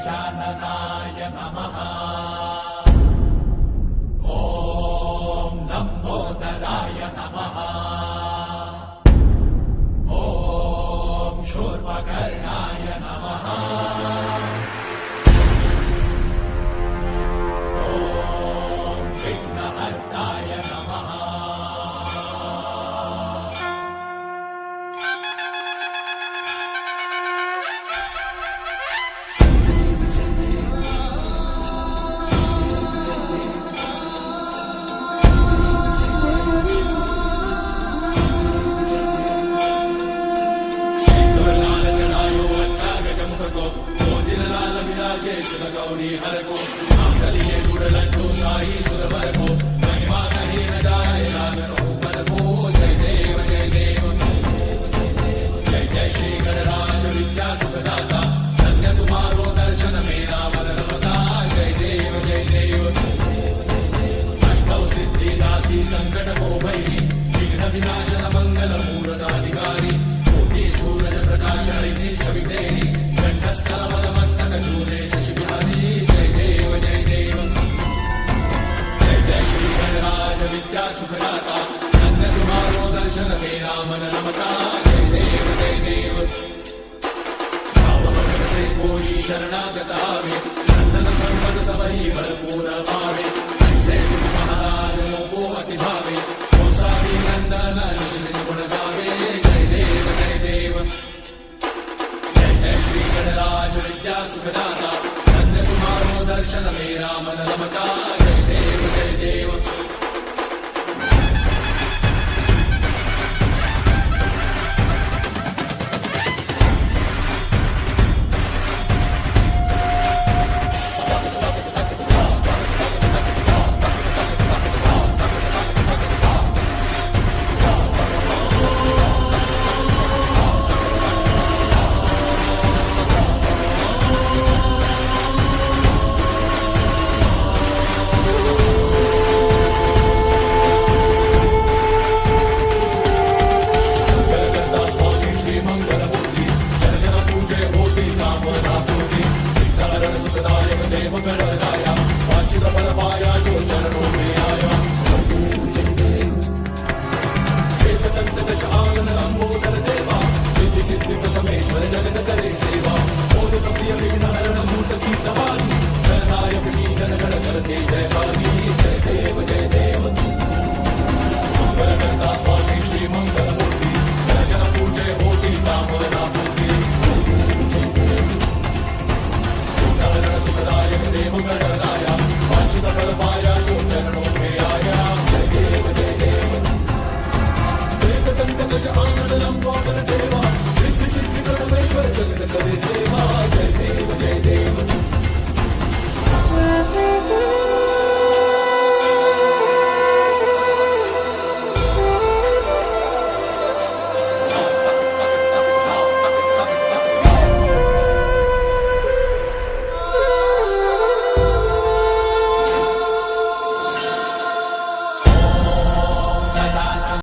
गजाननाय नमः। ॐ लम्बोदराय नमः। ॐ शूर्पकर्णाय नमः। ॐ विघ्नहर्ताय नमः। गौरी हर को मांगलिये गुड़ लड्डू साई सुरवर को महिमा कहीं न जाए राग कहूँ पद को। जय देव जय देव जय जय श्री गणराज विद्या सुखदाता धन्य तुम्हारो दर्शन मेरा मन रमता। जय देव जय देव अष्टौ सिद्धि दासी संकट को भैरी विघ्न विनाशन मंगल मूर्ताधिकारी कोटि सूरज प्रकाश ऐसी छवि तेरी कंठस्थल पद मस्तक झूले शशि विद्या सुखदाता धन्य तुम्हारो दर्शन मेरा मन रमता। जय देव जय देव भाव भगत से कोई शरणागत आवे सन्नत संपद सबही भरपूर पावे। ऐसे तुम महाराज को अति भावे गोसावी नंदन निश्चित गुण गावे। जय देव जय देव जय जय श्री गणराज विद्या सुखदाता धन्य तुम्हारो दर्शन मेरा मन रमता। जय देव जय देव जगत करे सेवा।